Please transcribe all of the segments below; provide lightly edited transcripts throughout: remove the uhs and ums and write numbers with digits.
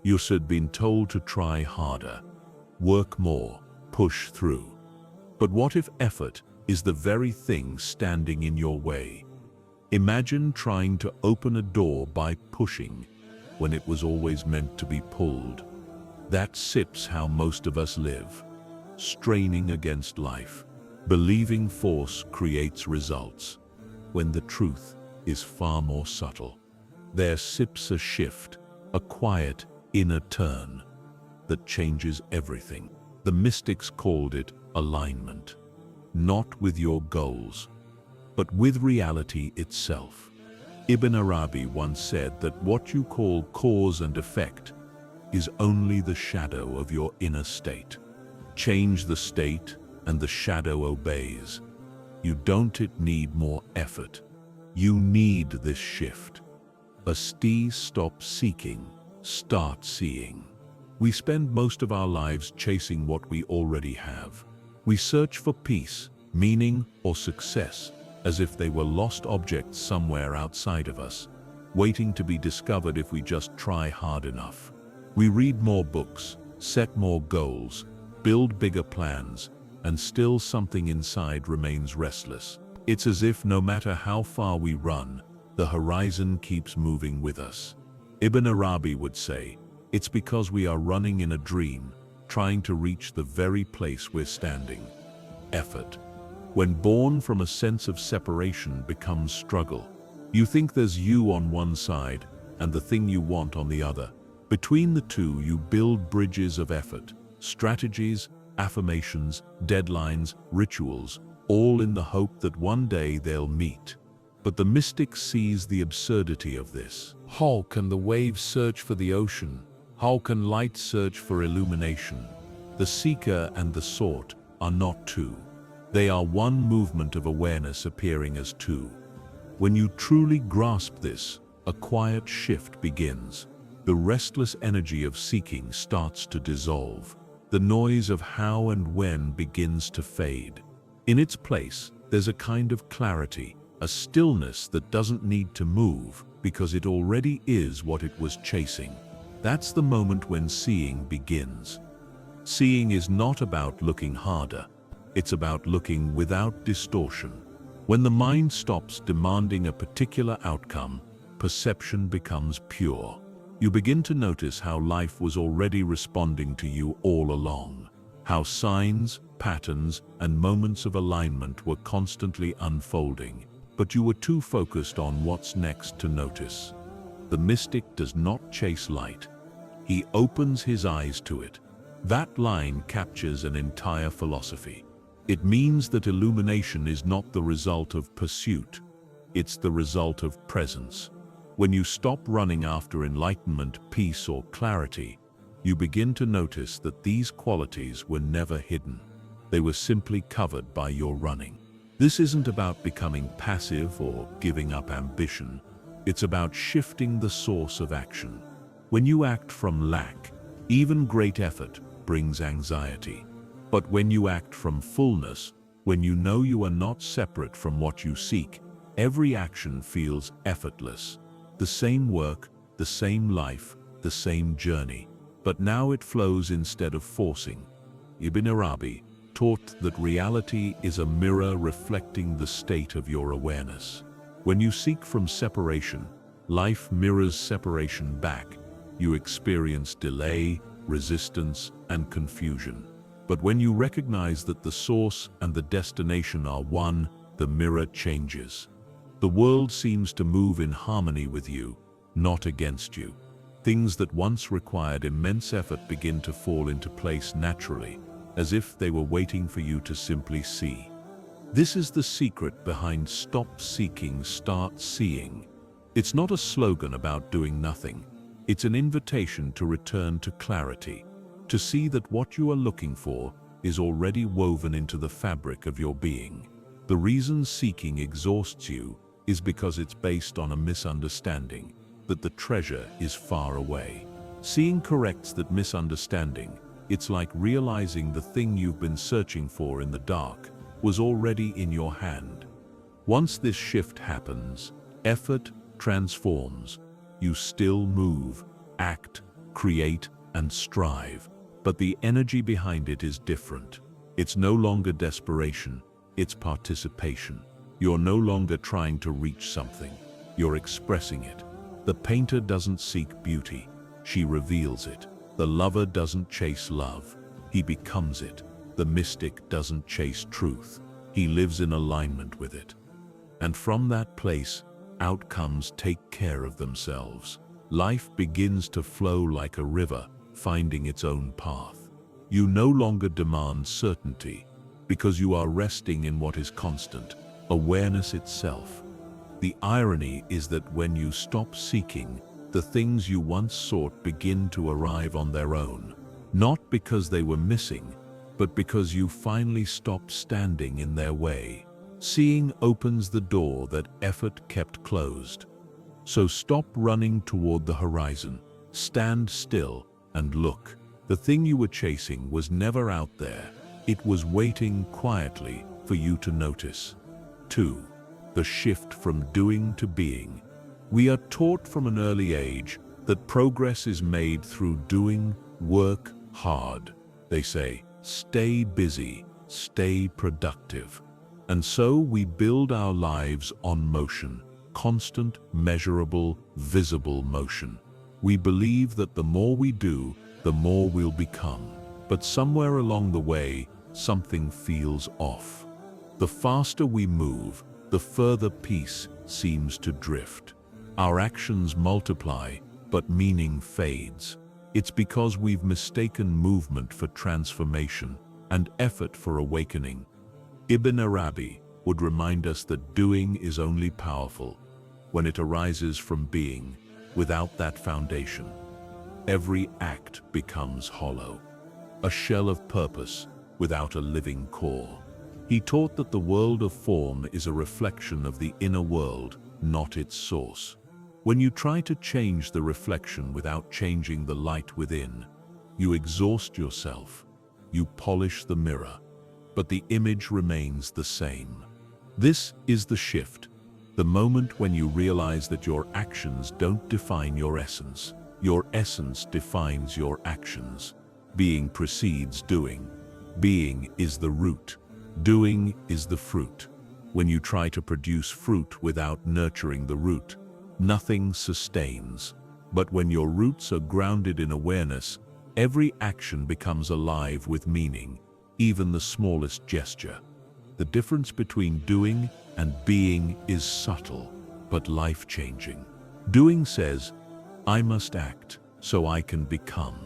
You should been told to try harder, work more, push through. But what if effort is the very thing standing in your way? Imagine trying to open a door by pushing when it was always meant to be pulled. That's how most of us live, straining against life, believing force creates results, when the truth is far more subtle. There sips a shift, a quiet inner turn that changes everything. The mystics called it alignment, not with your goals, but with reality itself. Ibn Arabi once said that what you call cause and effect is only the shadow of your inner state. Change the state and the shadow obeys. You don't need more effort. You need this shift. Stop seeking, start seeing. We spend most of our lives chasing what we already have. We search for peace, meaning, or success, as if they were lost objects somewhere outside of us, waiting to be discovered if we just try hard enough. We read more books, set more goals, build bigger plans, and still something inside remains restless. It's as if no matter how far we run, the horizon keeps moving with us. Ibn Arabi would say, it's because we are running in a dream, trying to reach the very place we're standing. Effort, when born from a sense of separation, becomes struggle. You think there's you on one side and the thing you want on the other. Between the two, you build bridges of effort, strategies, affirmations, deadlines, rituals, all in the hope that one day they'll meet. But the mystic sees the absurdity of this. How can the waves search for the ocean? How can light search for illumination? The seeker and the sought are not two. They are one movement of awareness appearing as two. When you truly grasp this, a quiet shift begins. The restless energy of seeking starts to dissolve. The noise of how and when begins to fade. In its place, there's a kind of clarity, a stillness that doesn't need to move because it already is what it was chasing. That's the moment when seeing begins. Seeing is not about looking harder. It's about looking without distortion. When the mind stops demanding a particular outcome, perception becomes pure. You begin to notice how life was already responding to you all along. How signs, patterns, and moments of alignment were constantly unfolding, but you were too focused on what's next to notice. The mystic does not chase light. He opens his eyes to it. That line captures an entire philosophy. It means that illumination is not the result of pursuit. It's the result of presence. When you stop running after enlightenment, peace, or clarity, you begin to notice that these qualities were never hidden. They were simply covered by your running. This isn't about becoming passive or giving up ambition. It's about shifting the source of action. When you act from lack, even great effort brings anxiety. But when you act from fullness, when you know you are not separate from what you seek, every action feels effortless. The same work, the same life, the same journey. But now it flows instead of forcing. Ibn Arabi taught that reality is a mirror reflecting the state of your awareness. When you seek from separation, life mirrors separation back. You experience delay, resistance, and confusion. But when you recognize that the source and the destination are one, the mirror changes. The world seems to move in harmony with you, not against you. Things that once required immense effort begin to fall into place naturally, as if they were waiting for you to simply see. This is the secret behind Stop Seeking, Start Seeing. It's not a slogan about doing nothing. It's an invitation to return to clarity, to see that what you are looking for is already woven into the fabric of your being. The reason seeking exhausts you is because it's based on a misunderstanding that the treasure is far away. Seeing corrects that misunderstanding. It's like realizing the thing you've been searching for in the dark was already in your hand. Once this shift happens, effort transforms. You still move, act, create, and strive. But the energy behind it is different. It's no longer desperation, it's participation. You're no longer trying to reach something, you're expressing it. The painter doesn't seek beauty, she reveals it. The lover doesn't chase love, he becomes it. The mystic doesn't chase truth, he lives in alignment with it. And from that place, outcomes take care of themselves. Life begins to flow like a river, finding its own path. You no longer demand certainty, because you are resting in what is constant, awareness itself. The irony is that when you stop seeking, the things you once sought begin to arrive on their own, not because they were missing, but because you finally stopped standing in their way. Seeing opens the door that effort kept closed. So stop running toward the horizon, stand still and look. The thing you were chasing was never out there, it was waiting quietly for you to notice. 2. The shift from doing to being. We are taught from an early age that progress is made through doing, work hard. They say, stay busy, stay productive. And so we build our lives on motion, constant, measurable, visible motion. We believe that the more we do, the more we'll become. But somewhere along the way, something feels off. The faster we move, the further peace seems to drift. Our actions multiply, but meaning fades. It's because we've mistaken movement for transformation and effort for awakening. Ibn Arabi would remind us that doing is only powerful when it arises from being. Without that foundation, every act becomes hollow, a shell of purpose without a living core. He taught that the world of form is a reflection of the inner world, not its source. When you try to change the reflection without changing the light within, you exhaust yourself, you polish the mirror, but the image remains the same. This is the shift, the moment when you realize that your actions don't define your essence defines your actions. Being precedes doing. Being is the root. Doing is the fruit. When you try to produce fruit without nurturing the root, nothing sustains. But when your roots are grounded in awareness, every action becomes alive with meaning, even the smallest gesture. The difference between doing and being is subtle, but life-changing. Doing says, I must act so I can become.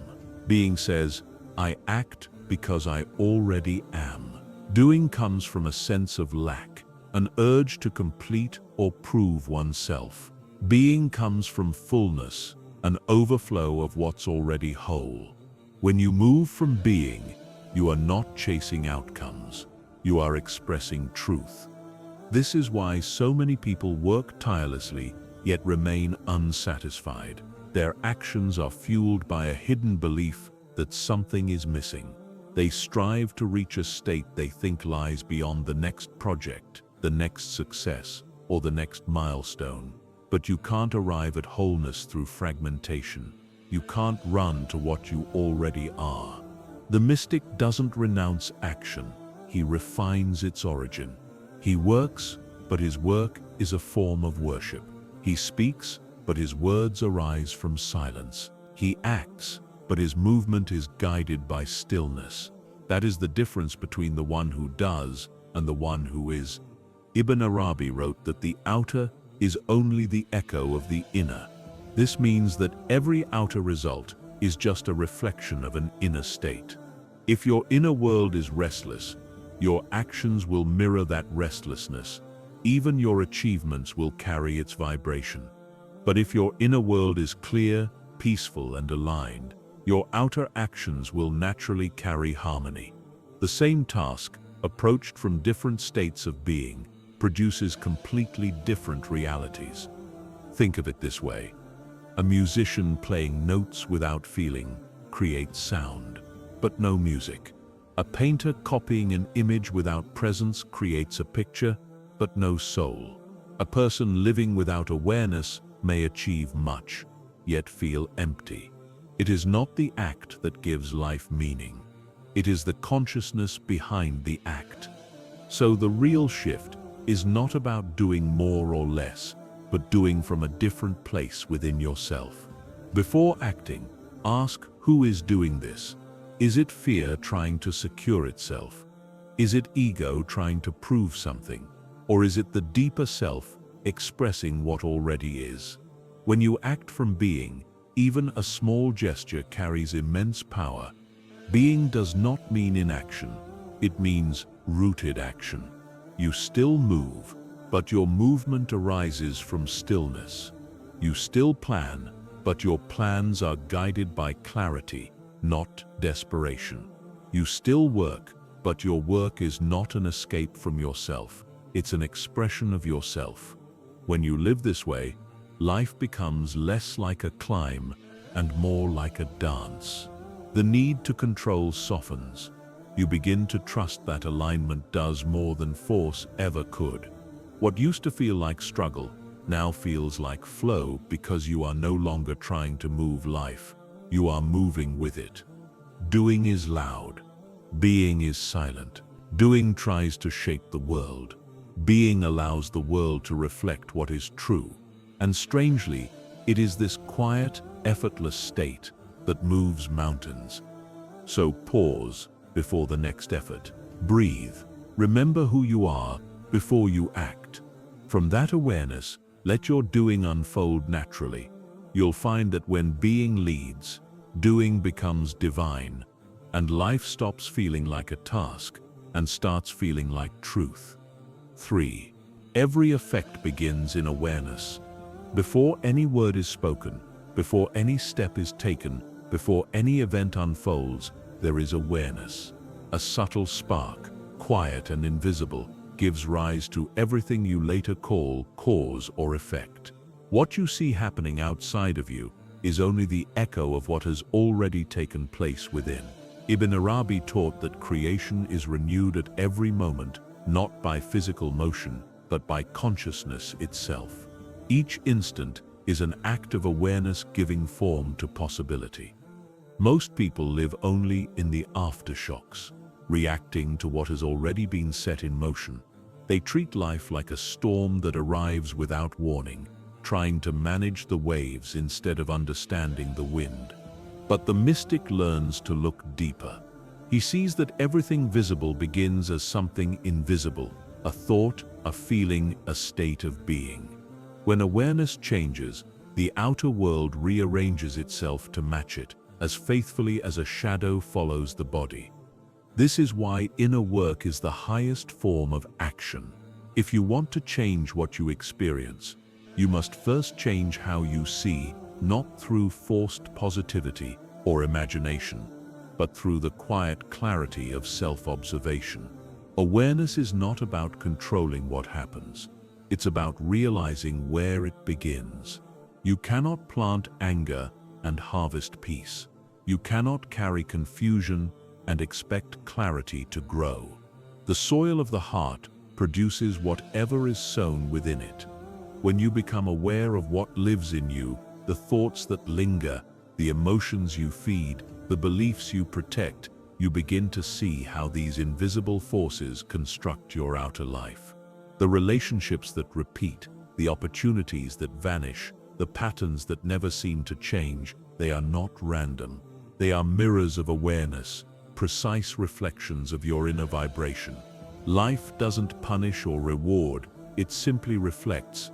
Being says, I act because I already am. Doing comes from a sense of lack, an urge to complete or prove oneself. Being comes from fullness, an overflow of what's already whole. When you move from being, you are not chasing outcomes. You are expressing truth. This is why so many people work tirelessly yet remain unsatisfied. Their actions are fueled by a hidden belief that something is missing. They strive to reach a state they think lies beyond the next project, the next success, or the next milestone. But you can't arrive at wholeness through fragmentation. You can't run to what you already are. The mystic doesn't renounce action. He refines its origin. He works, but his work is a form of worship. He speaks, but his words arise from silence. He acts, but his movement is guided by stillness. That is the difference between the one who does and the one who is. Ibn Arabi wrote that the outer is only the echo of the inner. This means that every outer result is just a reflection of an inner state. If your inner world is restless, your actions will mirror that restlessness. Even your achievements will carry its vibration. But if your inner world is clear, peaceful, and aligned, your outer actions will naturally carry harmony. The same task, approached from different states of being, produces completely different realities. Think of it this way. A musician playing notes without feeling creates sound, but no music. A painter copying an image without presence creates a picture, but no soul. A person living without awareness may achieve much, yet feel empty. It is not the act that gives life meaning. It is the consciousness behind the act. So the real shift is not about doing more or less, but doing from a different place within yourself. Before acting, ask who is doing this. Is it fear trying to secure itself? Is it ego trying to prove something? Or is it the deeper self expressing what already is? When you act from being, even a small gesture carries immense power. Being does not mean inaction. It means rooted action. You still move, but your movement arises from stillness. You still plan, but your plans are guided by clarity, not desperation. You still work, but your work is not an escape from yourself. It's an expression of yourself. When you live this way, life becomes less like a climb and more like a dance. The need to control softens. You begin to trust that alignment does more than force ever could. What used to feel like struggle now feels like flow because you are no longer trying to move life. You are moving with it. Doing is loud. Being is silent. Doing tries to shape the world. Being allows the world to reflect what is true. And strangely, it is this quiet, effortless state that moves mountains. So pause before the next effort. Breathe. Remember who you are before you act. From that awareness, let your doing unfold naturally. You'll find that when being leads, doing becomes divine, and life stops feeling like a task and starts feeling like truth. 3. Every effect begins in awareness. Before any word is spoken, before any step is taken, before any event unfolds, there is awareness. A subtle spark, quiet and invisible, gives rise to everything you later call cause or effect. What you see happening outside of you is only the echo of what has already taken place within. Ibn Arabi taught that creation is renewed at every moment, not by physical motion, but by consciousness itself. Each instant is an act of awareness giving form to possibility. Most people live only in the aftershocks, reacting to what has already been set in motion. They treat life like a storm that arrives without warning, trying to manage the waves instead of understanding the wind. But the mystic learns to look deeper. He sees that everything visible begins as something invisible, a thought, a feeling, a state of being. When awareness changes, the outer world rearranges itself to match it, as faithfully as a shadow follows the body. This is why inner work is the highest form of action. If you want to change what you experience, you must first change how you see, not through forced positivity or imagination, but through the quiet clarity of self-observation. Awareness is not about controlling what happens. It's about realizing where it begins. You cannot plant anger and harvest peace. You cannot carry confusion and expect clarity to grow. The soil of the heart produces whatever is sown within it. When you become aware of what lives in you, the thoughts that linger, the emotions you feed, the beliefs you protect, you begin to see how these invisible forces construct your outer life. The relationships that repeat, the opportunities that vanish, the patterns that never seem to change, they are not random. They are mirrors of awareness, precise reflections of your inner vibration. Life doesn't punish or reward, it simply reflects.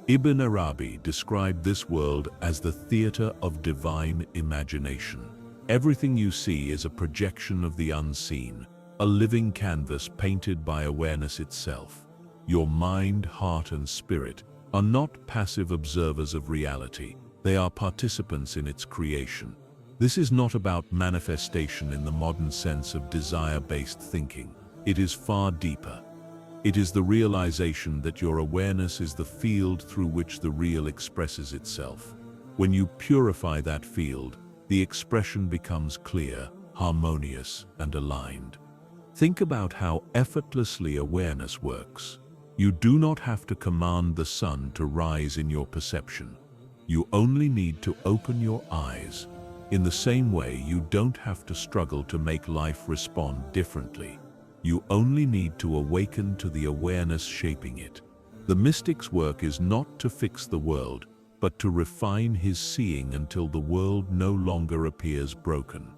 Ibn Arabi described this world as the theater of divine imagination. Everything you see is a projection of the unseen, a living canvas painted by awareness itself. Your mind, heart, and spirit are not passive observers of reality. They are participants in its creation. This is not about manifestation in the modern sense of desire-based thinking. It is far deeper. It is the realization that your awareness is the field through which the real expresses itself. When you purify that field, the expression becomes clear, harmonious, and aligned. Think about how effortlessly awareness works. You do not have to command the sun to rise in your perception. You only need to open your eyes. In the same way, you don't have to struggle to make life respond differently. You only need to awaken to the awareness shaping it. The mystic's work is not to fix the world, but to refine his seeing until the world no longer appears broken.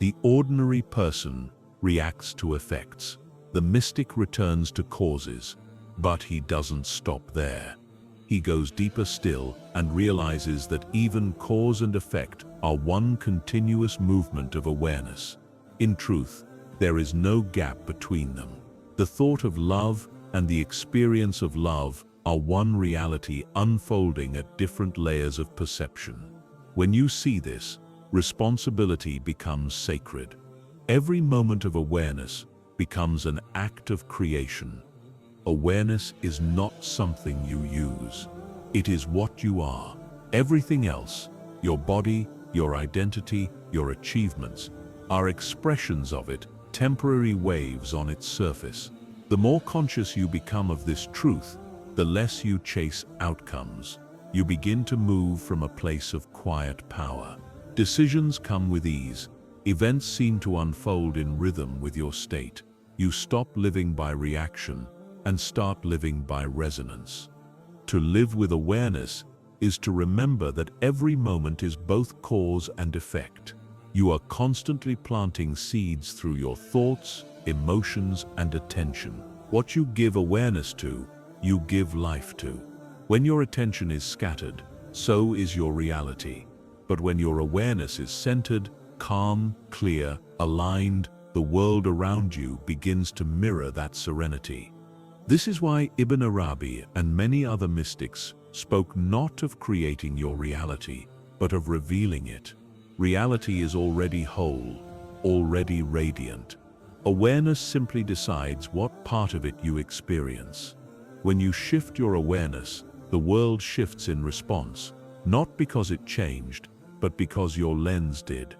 The ordinary person reacts to effects. The mystic returns to causes, but he doesn't stop there. He goes deeper still and realizes that even cause and effect are one continuous movement of awareness. In truth, there is no gap between them. The thought of love and the experience of love are one reality unfolding at different layers of perception. When you see this, responsibility becomes sacred. Every moment of awareness becomes an act of creation. Awareness is not something you use. It is what you are. Everything else, your body, your identity, your achievements, are expressions of it, temporary waves on its surface. The more conscious you become of this truth, the less you chase outcomes. You begin to move from a place of quiet power. Decisions come with ease. Events seem to unfold in rhythm with your state. You stop living by reaction and start living by resonance. To live with awareness is to remember that every moment is both cause and effect. You are constantly planting seeds through your thoughts, emotions, and attention. What you give awareness to, you give life to. When your attention is scattered, so is your reality. But when your awareness is centered, calm, clear, aligned, the world around you begins to mirror that serenity. This is why Ibn Arabi and many other mystics spoke not of creating your reality, but of revealing it. Reality is already whole, already radiant. Awareness simply decides what part of it you experience. When you shift your awareness, the world shifts in response, not because it changed, but because your lens did.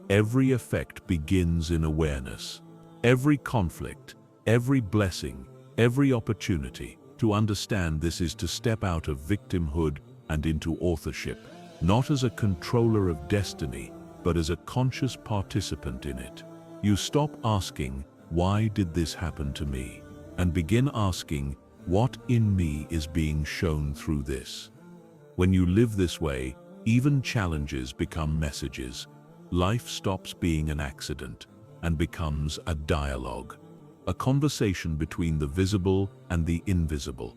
Every effect begins in awareness. Every conflict, every blessing, every opportunity. To understand this is to step out of victimhood and into authorship, not as a controller of destiny, but as a conscious participant in it. You stop asking, "Why did this happen to me?" and begin asking, "What in me is being shown through this?" When you live this way, even challenges become messages. Life stops being an accident and becomes a dialogue, a conversation between the visible and the invisible.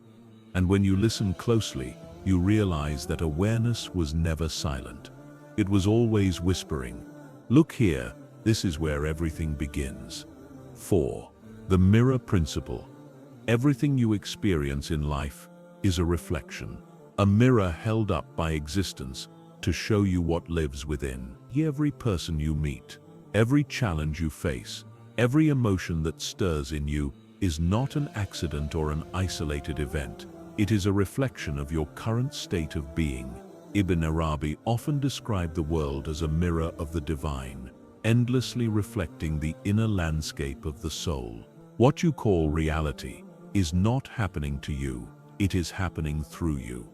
And when you listen closely, you realize that awareness was never silent. It was always whispering, "Look here, this is where everything begins." 4. The mirror principle. Everything you experience in life is a reflection, a mirror held up by existence to show you what lives within. Every person you meet, every challenge you face, every emotion that stirs in you is not an accident or an isolated event. It is a reflection of your current state of being. Ibn Arabi often described the world as a mirror of the divine, endlessly reflecting the inner landscape of the soul. What you call reality is not happening to you, it is happening through you.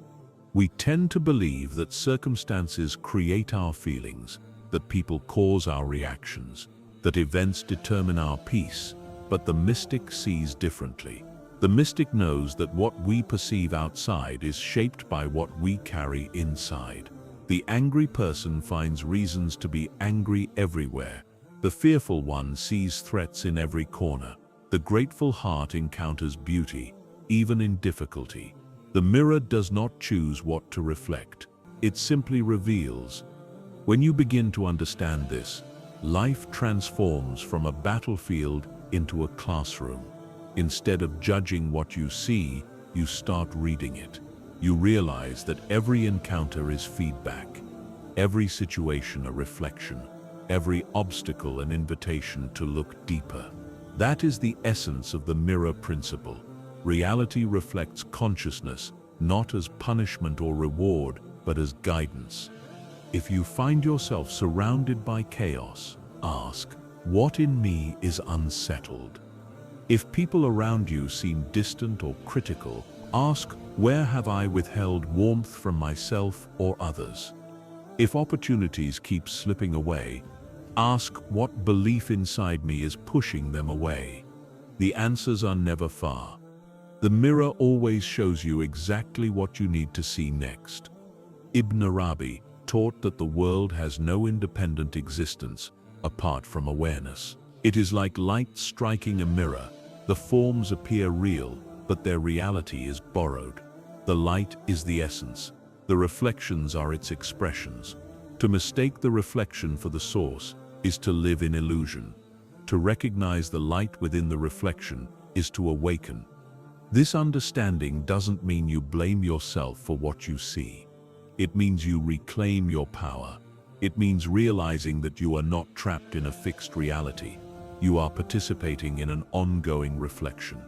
We tend to believe that circumstances create our feelings, that people cause our reactions, that events determine our peace, but the mystic sees differently. The mystic knows that what we perceive outside is shaped by what we carry inside. The angry person finds reasons to be angry everywhere. The fearful one sees threats in every corner. The grateful heart encounters beauty, even in difficulty. The mirror does not choose what to reflect. It simply reveals. When you begin to understand this, life transforms from a battlefield into a classroom. Instead of judging what you see, you start reading it. You realize that every encounter is feedback, every situation a reflection, every obstacle an invitation to look deeper. That is the essence of the mirror principle. Reality reflects consciousness, not as punishment or reward, but as guidance. If you find yourself surrounded by chaos, ask, "What in me is unsettled?" If people around you seem distant or critical, ask, "Where have I withheld warmth from myself or others?" If opportunities keep slipping away, ask what belief inside me is pushing them away. The answers are never far. The mirror always shows you exactly what you need to see next. Ibn Arabi taught that the world has no independent existence apart from awareness. It is like light striking a mirror. The forms appear real, but their reality is borrowed. The light is the essence. The reflections are its expressions. To mistake the reflection for the source is to live in illusion. To recognize the light within the reflection is to awaken. This understanding doesn't mean you blame yourself for what you see. It means you reclaim your power. It means realizing that you are not trapped in a fixed reality. You are participating in an ongoing reflection.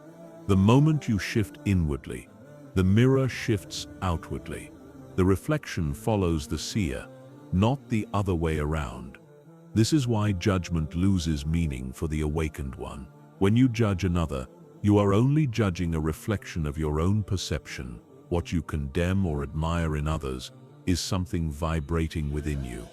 The moment you shift inwardly, the mirror shifts outwardly. The reflection follows the seer, not the other way around. This is why judgment loses meaning for the awakened one. When you judge another, you are only judging a reflection of your own perception. What you condemn or admire in others is something vibrating within you.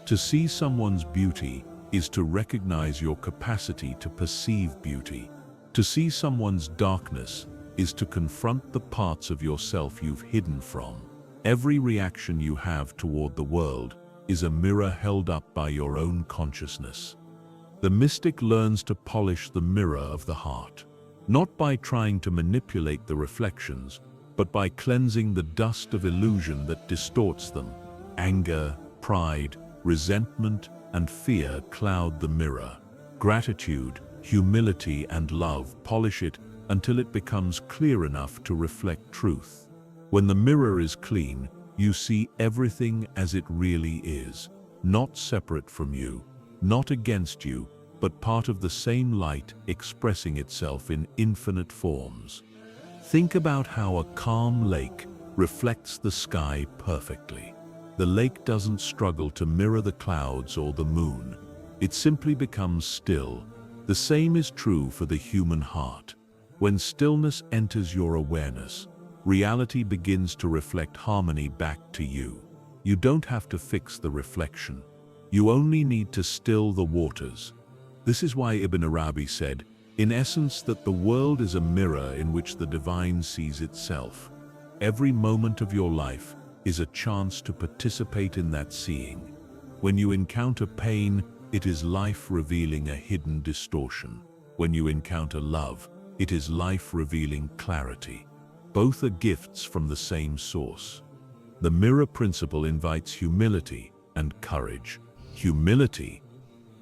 To see someone's beauty is to recognize your capacity to perceive beauty. To see someone's darkness is to confront the parts of yourself you've hidden from. Every reaction you have toward the world is a mirror held up by your own consciousness. The mystic learns to polish the mirror of the heart, not by trying to manipulate the reflections, but by cleansing the dust of illusion that distorts them. Anger, pride, resentment, and fear cloud the mirror. Gratitude, humility, and love polish it until it becomes clear enough to reflect truth. When the mirror is clean, you see everything as it really is, not separate from you, not against you, but part of the same light expressing itself in infinite forms. Think about how a calm lake reflects the sky perfectly. The lake doesn't struggle to mirror the clouds or the moon. It simply becomes still. The same is true for the human heart. When stillness enters your awareness, reality begins to reflect harmony back to you. You don't have to fix the reflection. You only need to still the waters. This is why Ibn Arabi said, in essence, that the world is a mirror in which the divine sees itself. Every moment of your life is a chance to participate in that seeing. When you encounter pain, it is life revealing a hidden distortion. When you encounter love, it is life revealing clarity. Both are gifts from the same source. The mirror principle invites humility and courage. Humility,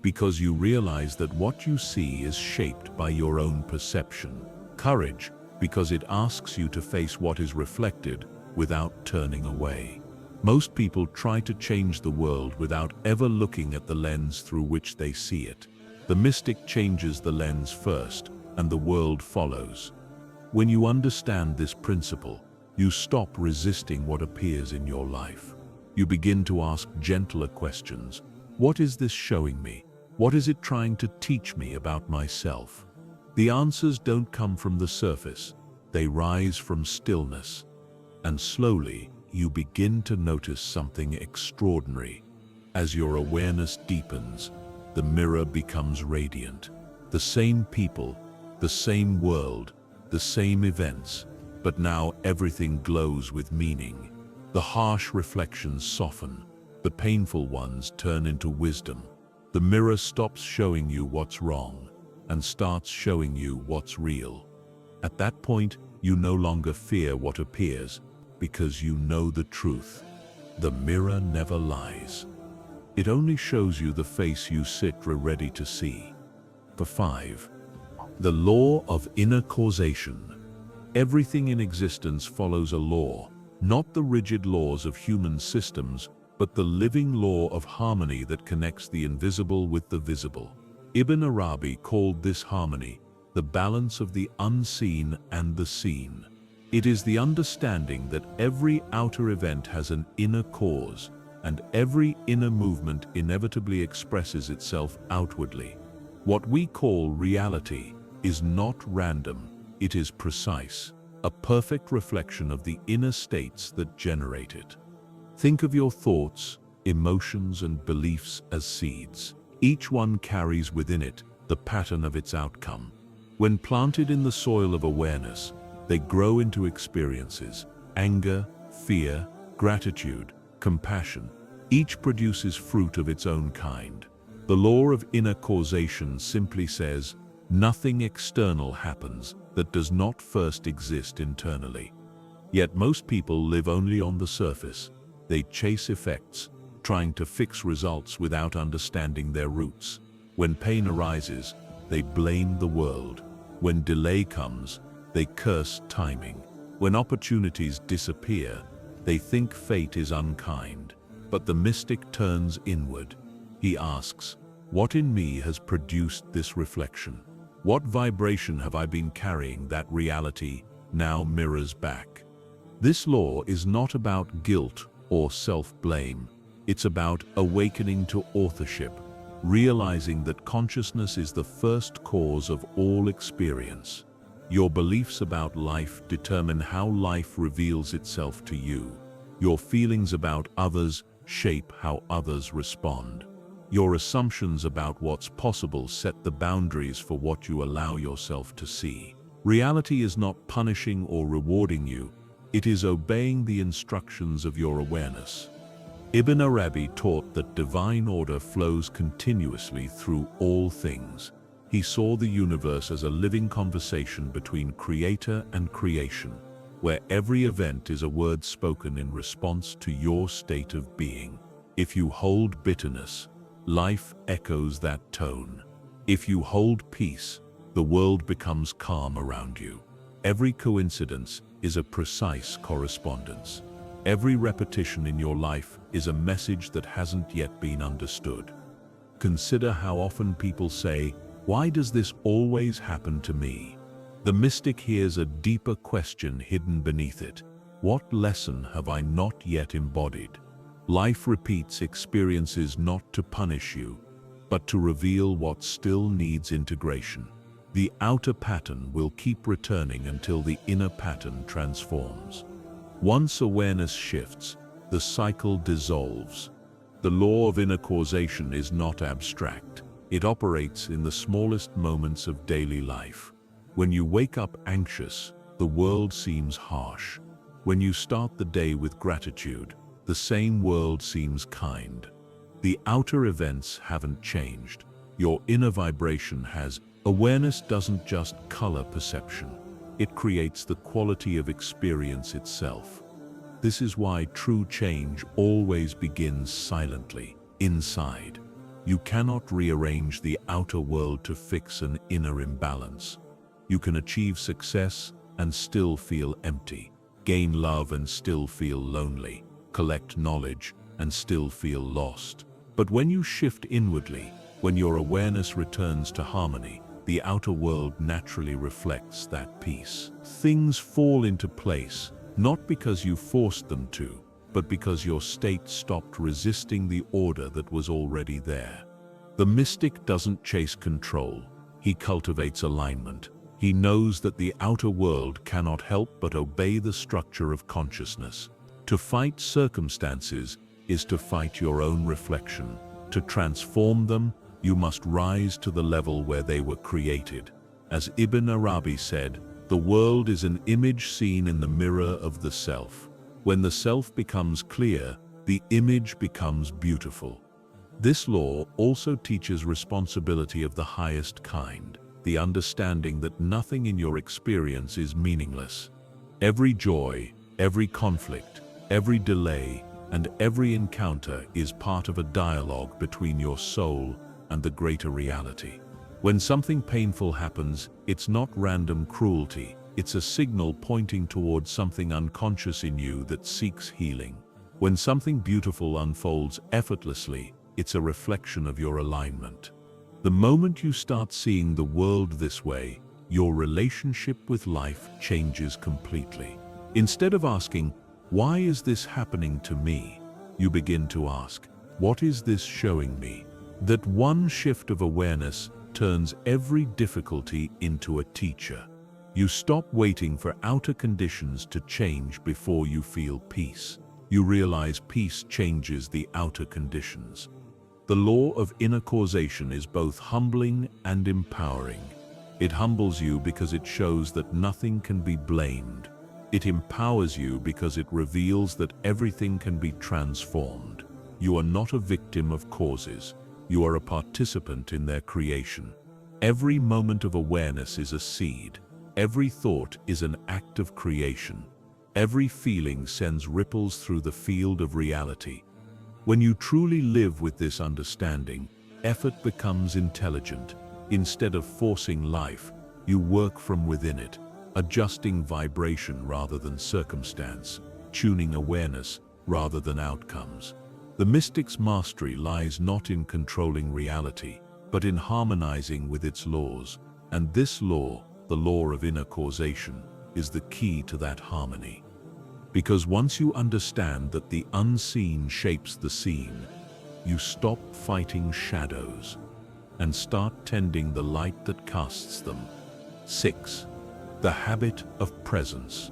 because you realize that what you see is shaped by your own perception. Courage, because it asks you to face what is reflected without turning away. Most people try to change the world without ever looking at the lens through which they see it. The mystic changes the lens first, and the world follows. When you understand this principle, you stop resisting what appears in your life. You begin to ask gentler questions. What is this showing me? What is it trying to teach me about myself? The answers don't come from the surface. They rise from stillness. And slowly, you begin to notice something extraordinary. As your awareness deepens, the mirror becomes radiant. The same people, the same world, the same events, but now everything glows with meaning. The harsh reflections soften. The painful ones turn into wisdom. The mirror stops showing you what's wrong and starts showing you what's real. At that point, you no longer fear what appears because you know the truth. The mirror never lies. It only shows you the face you sit ready to see. For 5. The law of inner causation. Everything in existence follows a law, not the rigid laws of human systems, but the living law of harmony that connects the invisible with the visible. Ibn Arabi called this harmony the balance of the unseen and the seen. It is the understanding that every outer event has an inner cause, and every inner movement inevitably expresses itself outwardly. What we call reality is not random, it is precise, a perfect reflection of the inner states that generate it. Think of your thoughts, emotions and beliefs as seeds. Each one carries within it the pattern of its outcome. When planted in the soil of awareness, they grow into experiences: anger, fear, gratitude, compassion. Each produces fruit of its own kind. The law of inner causation simply says, nothing external happens that does not first exist internally. Yet most people live only on the surface. They chase effects, trying to fix results without understanding their roots. When pain arises, they blame the world. When delay comes, they curse timing. When opportunities disappear, they think fate is unkind. But the mystic turns inward. He asks, what in me has produced this reflection? What vibration have I been carrying that reality now mirrors back? This law is not about guilt or self-blame. It's about awakening to authorship, realizing that consciousness is the first cause of all experience. Your beliefs about life determine how life reveals itself to you. Your feelings about others shape how others respond. Your assumptions about what's possible set the boundaries for what you allow yourself to see. Reality is not punishing or rewarding you. It is obeying the instructions of your awareness. Ibn Arabi taught that divine order flows continuously through all things. He saw the universe as a living conversation between creator and creation, where every event is a word spoken in response to your state of being. If you hold bitterness, life echoes that tone. If you hold peace, the world becomes calm around you. Every coincidence is a precise correspondence. Every repetition in your life is a message that hasn't yet been understood. Consider how often people say, "Why does this always happen to me?" The mystic hears a deeper question hidden beneath it. What lesson have I not yet embodied? Life repeats experiences not to punish you, but to reveal what still needs integration. The outer pattern will keep returning until the inner pattern transforms. Once awareness shifts, the cycle dissolves. The law of inner causation is not abstract. It operates in the smallest moments of daily life. When you wake up anxious, the world seems harsh. When you start the day with gratitude, the same world seems kind. The outer events haven't changed. Your inner vibration has. Awareness doesn't just color perception. It creates the quality of experience itself. This is why true change always begins silently, inside. You cannot rearrange the outer world to fix an inner imbalance. You can achieve success and still feel empty, gain love and still feel lonely, collect knowledge and still feel lost. But when you shift inwardly, when your awareness returns to harmony, the outer world naturally reflects that peace. Things fall into place, not because you forced them to, but because your state stopped resisting the order that was already there. The mystic doesn't chase control. He cultivates alignment. He knows that the outer world cannot help but obey the structure of consciousness. To fight circumstances is to fight your own reflection. To transform them, you must rise to the level where they were created. As Ibn Arabi said, the world is an image seen in the mirror of the self. When the self becomes clear, the image becomes beautiful. This law also teaches responsibility of the highest kind, the understanding that nothing in your experience is meaningless. Every joy, every conflict, every delay, and every encounter is part of a dialogue between your soul and the greater reality. When something painful happens, it's not random cruelty. It's a signal pointing towards something unconscious in you that seeks healing. When something beautiful unfolds effortlessly, it's a reflection of your alignment. The moment you start seeing the world this way, your relationship with life changes completely. Instead of asking, "Why is this happening to me?" you begin to ask, "What is this showing me?" That one shift of awareness turns every difficulty into a teacher. You stop waiting for outer conditions to change before you feel peace. you realize peace changes the outer conditions. The law of inner causation is both humbling and empowering. It humbles you because it shows that nothing can be blamed. It empowers you because it reveals that everything can be transformed. You are not a victim of causes. You are a participant in their creation. Every moment of awareness is a seed. Every thought is an act of creation. Every feeling sends ripples through the field of reality. When you truly live with this understanding, effort becomes intelligent. Instead of forcing life, you work from within it, adjusting vibration rather than circumstance, tuning awareness rather than outcomes. The mystic's mastery lies not in controlling reality, but in harmonizing with its laws. And this law, the law of inner causation, is the key to that harmony. Because once you understand that the unseen shapes the seen, you stop fighting shadows and start tending the light that casts them. 6. The habit of presence.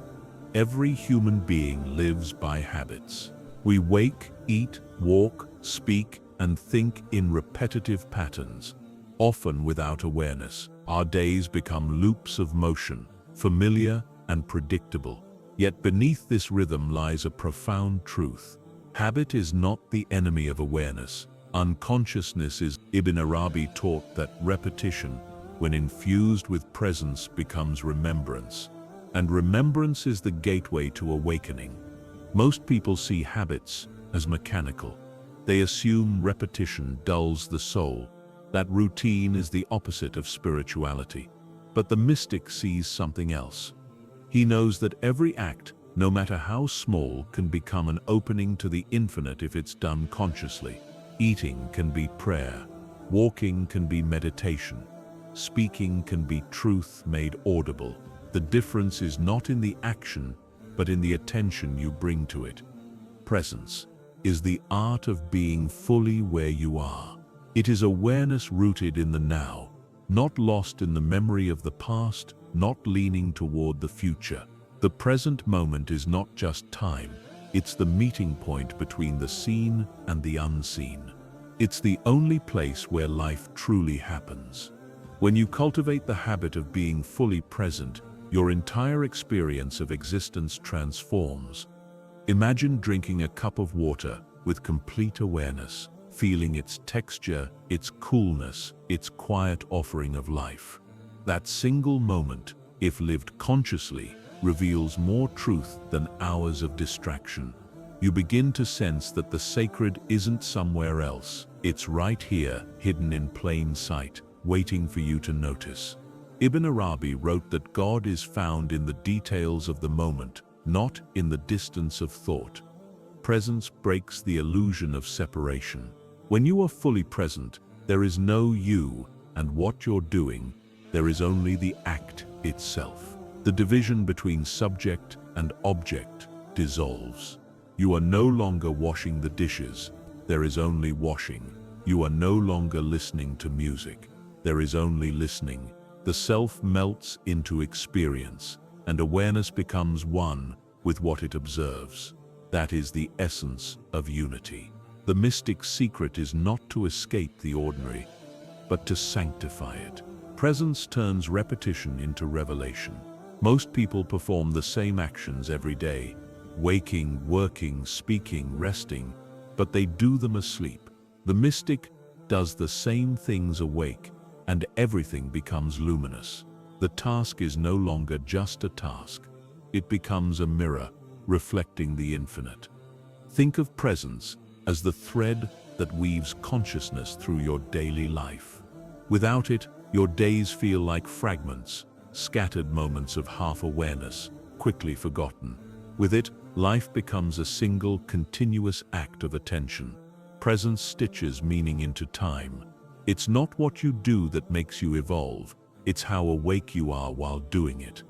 Every human being lives by habits. We wake, eat, walk, speak, and think in repetitive patterns, often without awareness. Our days become loops of motion, familiar and predictable. Yet beneath this rhythm lies a profound truth. Habit is not the enemy of awareness. Unconsciousness is. Ibn Arabi taught that repetition, when infused with presence, becomes remembrance. And remembrance is the gateway to awakening. Most people see habits as mechanical. They assume repetition dulls the soul, that routine is the opposite of spirituality. But the mystic sees something else. He knows that every act, no matter how small, can become an opening to the infinite if it's done consciously. Eating can be prayer, walking can be meditation, speaking can be truth made audible. The difference is not in the action, but in the attention you bring to it. Presence is the art of being fully where you are. It is awareness rooted in the now, not lost in the memory of the past, not leaning toward the future. The present moment is not just time, it's the meeting point between the seen and the unseen. It's the only place where life truly happens. When you cultivate the habit of being fully present, your entire experience of existence transforms. Imagine drinking a cup of water with complete awareness, feeling its texture, its coolness, its quiet offering of life. That single moment, if lived consciously, reveals more truth than hours of distraction. You begin to sense that the sacred isn't somewhere else. It's right here, hidden in plain sight, waiting for you to notice. Ibn Arabi wrote that God is found in the details of the moment, not in the distance of thought. Presence breaks the illusion of separation. When you are fully present, there is no you and what you're doing. There is only the act itself. The division between subject and object dissolves. You are no longer washing the dishes. There is only washing. You are no longer listening to music. There is only listening. The self melts into experience, and awareness becomes one with what it observes. That is the essence of unity. The mystic's secret is not to escape the ordinary, but to sanctify it. Presence turns repetition into revelation. Most people perform the same actions every day, waking, working, speaking, resting, but they do them asleep. The mystic does the same things awake, and everything becomes luminous. The task is no longer just a task. It becomes a mirror, reflecting the infinite. Think of presence as the thread that weaves consciousness through your daily life. Without it, your days feel like fragments, scattered moments of half-awareness, quickly forgotten. With it, life becomes a single, continuous act of attention. Presence stitches meaning into time. It's not what you do that makes you evolve, it's how awake you are while doing it.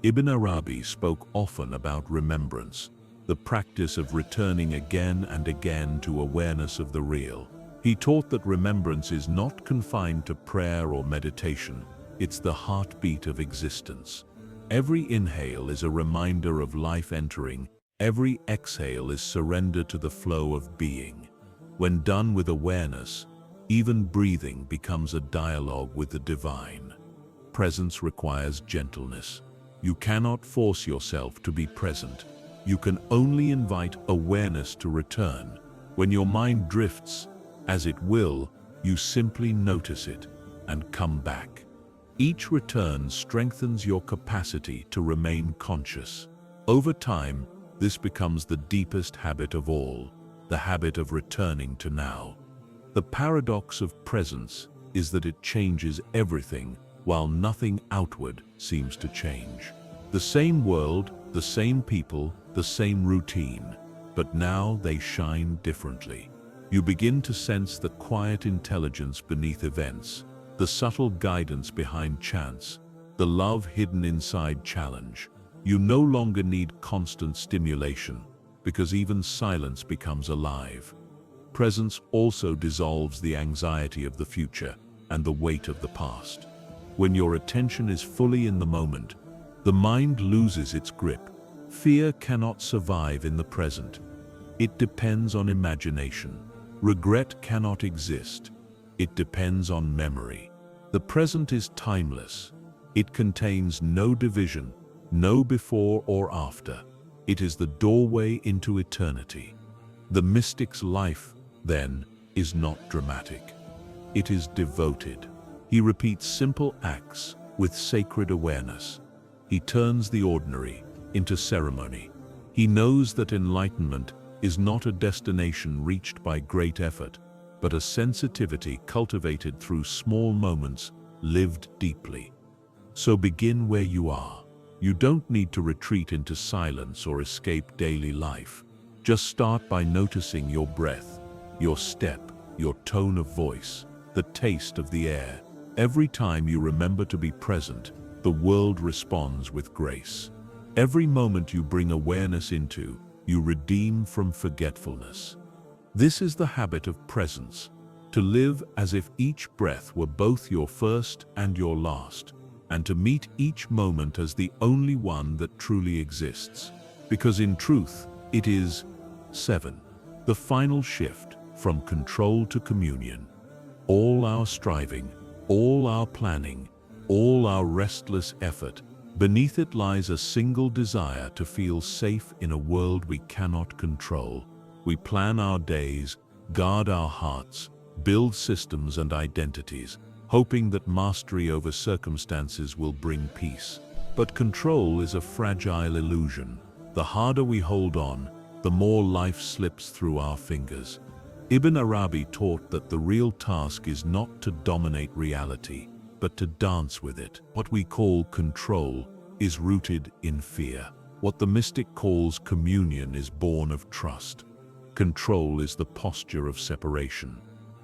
Ibn Arabi spoke often about remembrance, the practice of returning again and again to awareness of the real. He taught that remembrance is not confined to prayer or meditation, it's the heartbeat of existence. Every inhale is a reminder of life entering, Every exhale is surrender to the flow of being. When done with awareness, even breathing becomes a dialogue with the divine. Presence requires gentleness. You cannot force yourself to be present. You can only invite awareness to return. When your mind drifts, as it will, you simply notice it and come back. Each return strengthens your capacity to remain conscious. Over time, this becomes the deepest habit of all, the habit of returning to now. The paradox of presence is that it changes everything, while nothing outward seems to change. The same world, the same people, the same routine, but now they shine differently. You begin to sense the quiet intelligence beneath events, the subtle guidance behind chance, the love hidden inside challenge. You no longer need constant stimulation, because even silence becomes alive. Presence also dissolves the anxiety of the future and the weight of the past. When your attention is fully in the moment, the mind loses its grip. Fear cannot survive in the present. It depends on imagination. Regret cannot exist. It depends on memory. The present is timeless. It contains no division, no before or after. It is the doorway into eternity. The mystic's life, then, is not dramatic. It is devoted. He repeats simple acts with sacred awareness. He turns the ordinary into ceremony. He knows that enlightenment is not a destination reached by great effort, but a sensitivity cultivated through small moments lived deeply. So begin where you are. You don't need to retreat into silence or escape daily life. Just start by noticing your breath, your step, your tone of voice, the taste of the air. Every time you remember to be present, the world responds with grace. Every moment you bring awareness into, you redeem from forgetfulness. This is the habit of presence, to live as if each breath were both your first and your last, and to meet each moment as the only one that truly exists. Because in truth, it is 7. The final shift from control to communion. All our striving, all our planning, all our restless effort, beneath it lies a single desire to feel safe in a world we cannot control. We plan our days, guard our hearts, build systems and identities, hoping that mastery over circumstances will bring peace. But control is a fragile illusion. The harder we hold on, the more life slips through our fingers. Ibn Arabi taught that the real task is not to dominate reality, but to dance with it. What we call control is rooted in fear. What the mystic calls communion is born of trust. Control is the posture of separation.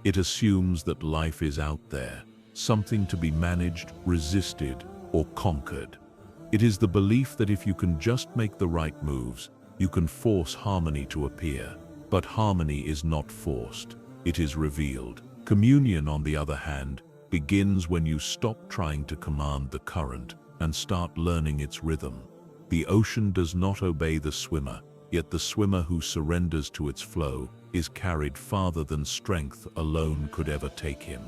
It assumes that life is out there, something to be managed, resisted, or conquered. It is the belief that if you can just make the right moves, you can force harmony to appear. But harmony is not forced, it is revealed. Communion, on the other hand, begins when you stop trying to command the current and start learning its rhythm. The ocean does not obey the swimmer, yet the swimmer who surrenders to its flow is carried farther than strength alone could ever take him.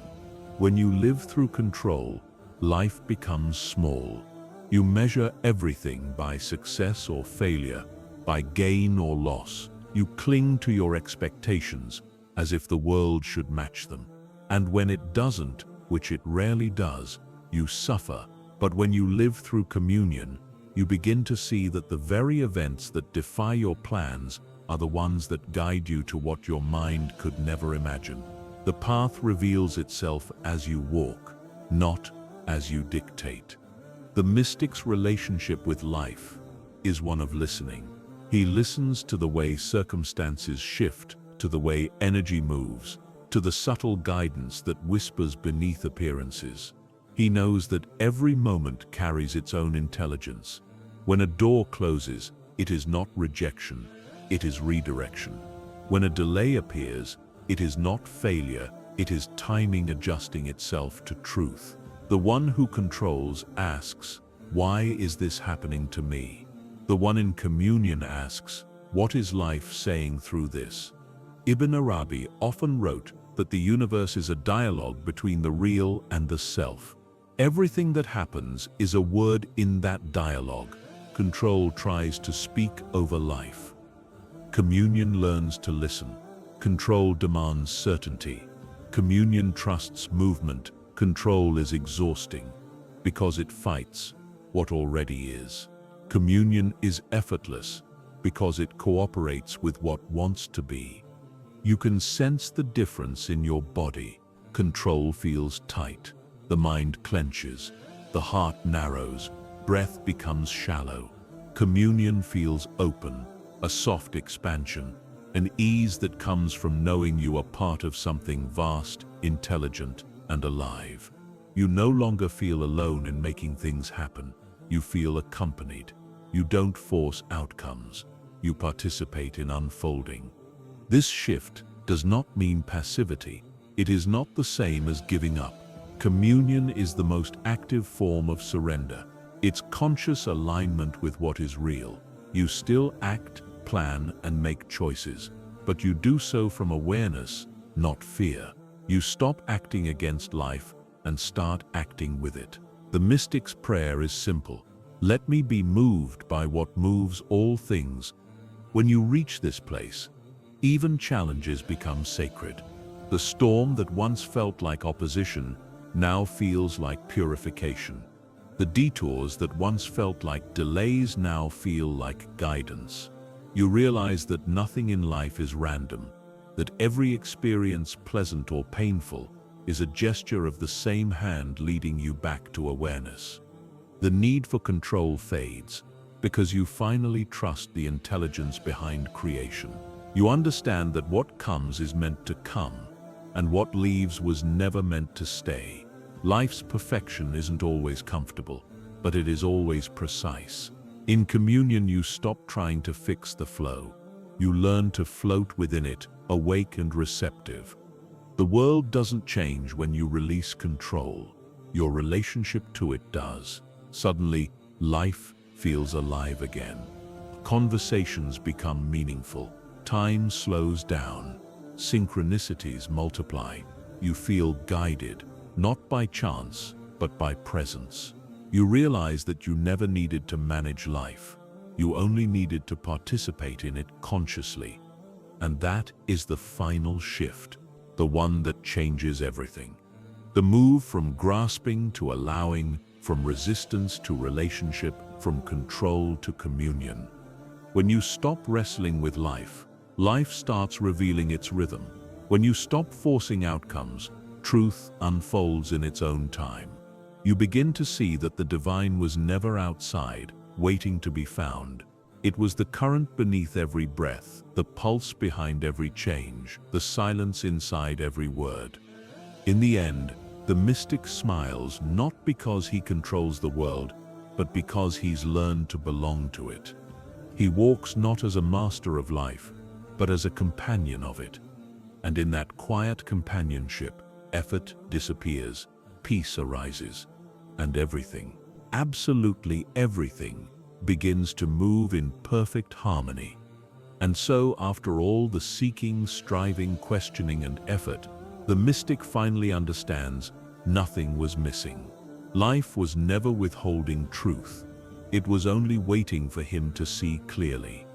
When you live through control, life becomes small. You measure everything by success or failure, by gain or loss. You cling to your expectations as if the world should match them. And when it doesn't, which it rarely does, you suffer. But when you live through communion, you begin to see that the very events that defy your plans are the ones that guide you to what your mind could never imagine. The path reveals itself as you walk, not as you dictate. The mystic's relationship with life is one of listening. He listens to the way circumstances shift, to the way energy moves, to the subtle guidance that whispers beneath appearances. He knows that every moment carries its own intelligence. When a door closes, it is not rejection, it is redirection. When a delay appears, it is not failure, it is timing adjusting itself to truth. The one who controls asks, "Why is this happening to me?" The one in communion asks, What is life saying through this? Ibn Arabi often wrote that the universe is a dialogue between the real and the self. Everything that happens is a word in that dialogue. Control tries to speak over life. Communion learns to listen. Control demands certainty. Communion trusts movement. Control is exhausting because it fights what already is. Communion is effortless because it cooperates with what wants to be. You can sense the difference in your body. Control feels tight. The mind clenches. The heart narrows. Breath becomes shallow. Communion feels open, a soft expansion, an ease that comes from knowing you are part of something vast, intelligent, and alive. You no longer feel alone in making things happen. You feel accompanied. You don't force outcomes. You participate in unfolding. This shift does not mean passivity. It is not the same as giving up. Communion is the most active form of surrender. It's conscious alignment with what is real. You still act, plan, and make choices, but you do so from awareness, not fear. You stop acting against life and start acting with it. The mystic's prayer is simple. Let me be moved by what moves all things. When you reach this place, even challenges become sacred. The storm that once felt like opposition now feels like purification. The detours that once felt like delays now feel like guidance. You realize that nothing in life is random, that every experience, pleasant or painful, is a gesture of the same hand leading you back to awareness. The need for control fades because you finally trust the intelligence behind creation. You understand that what comes is meant to come, and what leaves was never meant to stay. Life's perfection isn't always comfortable, but it is always precise. In communion, you stop trying to fix the flow. You learn to float within it, awake and receptive. The world doesn't change when you release control. Your relationship to it does. Suddenly, life feels alive again. Conversations become meaningful. Time slows down. Synchronicities multiply. You feel guided, not by chance, but by presence. You realize that you never needed to manage life. You only needed to participate in it consciously. And that is the final shift, the one that changes everything. The move from grasping to allowing, from resistance to relationship, from control to communion. When you stop wrestling with life, life starts revealing its rhythm. When you stop forcing outcomes, truth unfolds in its own time. You begin to see that the divine was never outside, waiting to be found. It was the current beneath every breath, the pulse behind every change, the silence inside every word. In the end, the mystic smiles not because he controls the world, but because he's learned to belong to it. He walks not as a master of life, but as a companion of it. And in that quiet companionship, effort disappears, peace arises, and everything, absolutely everything, begins to move in perfect harmony. And so, after all the seeking, striving, questioning, and effort, the mystic finally understands nothing was missing. Life was never withholding truth. It was only waiting for him to see clearly.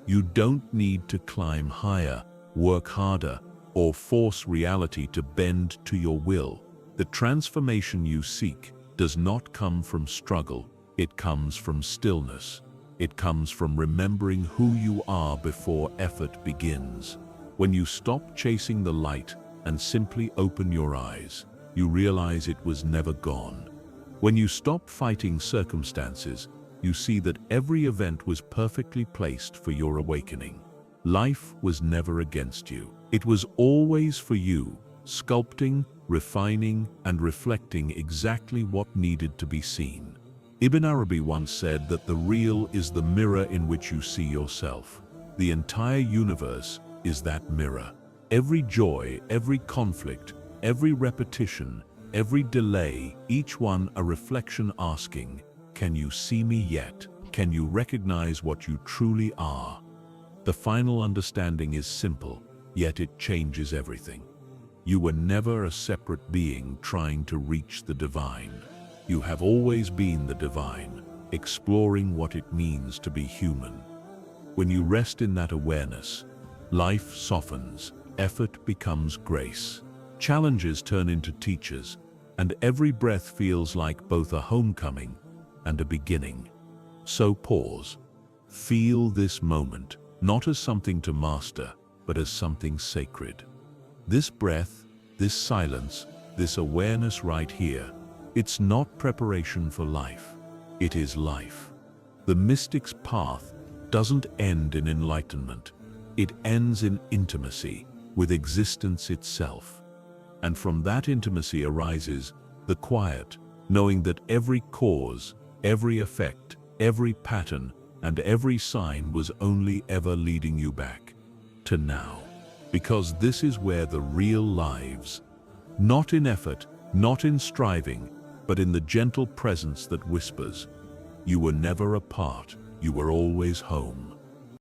You don't need to climb higher, work harder, or force reality to bend to your will. The transformation you seek does not come from struggle. It comes from stillness. It comes from remembering who you are before effort begins. When you stop chasing the light and simply open your eyes, you realize it was never gone. When you stop fighting circumstances, you see that every event was perfectly placed for your awakening. Life was never against you. It was always for you, sculpting, refining, and reflecting exactly what needed to be seen. Ibn Arabi once said that the real is the mirror in which you see yourself. The entire universe is that mirror. Every joy, every conflict, every repetition, every delay, each one a reflection asking, "Can you see me yet? Can you recognize what you truly are?" The final understanding is simple, yet it changes everything. You were never a separate being trying to reach the divine. You have always been the divine, exploring what it means to be human. When you rest in that awareness, life softens, effort becomes grace. Challenges turn into teachers, and every breath feels like both a homecoming and a beginning. So pause. Feel this moment, not as something to master, but as something sacred. This breath, this silence, this awareness right here, it's not preparation for life. It is life. The mystic's path doesn't end in enlightenment. It ends in intimacy with existence itself. And from that intimacy arises the quiet, knowing that every cause, every effect, every pattern, and every sign was only ever leading you back to now. Because this is where the real lives, not in effort, not in striving, but in the gentle presence that whispers, you were never apart, you were always home.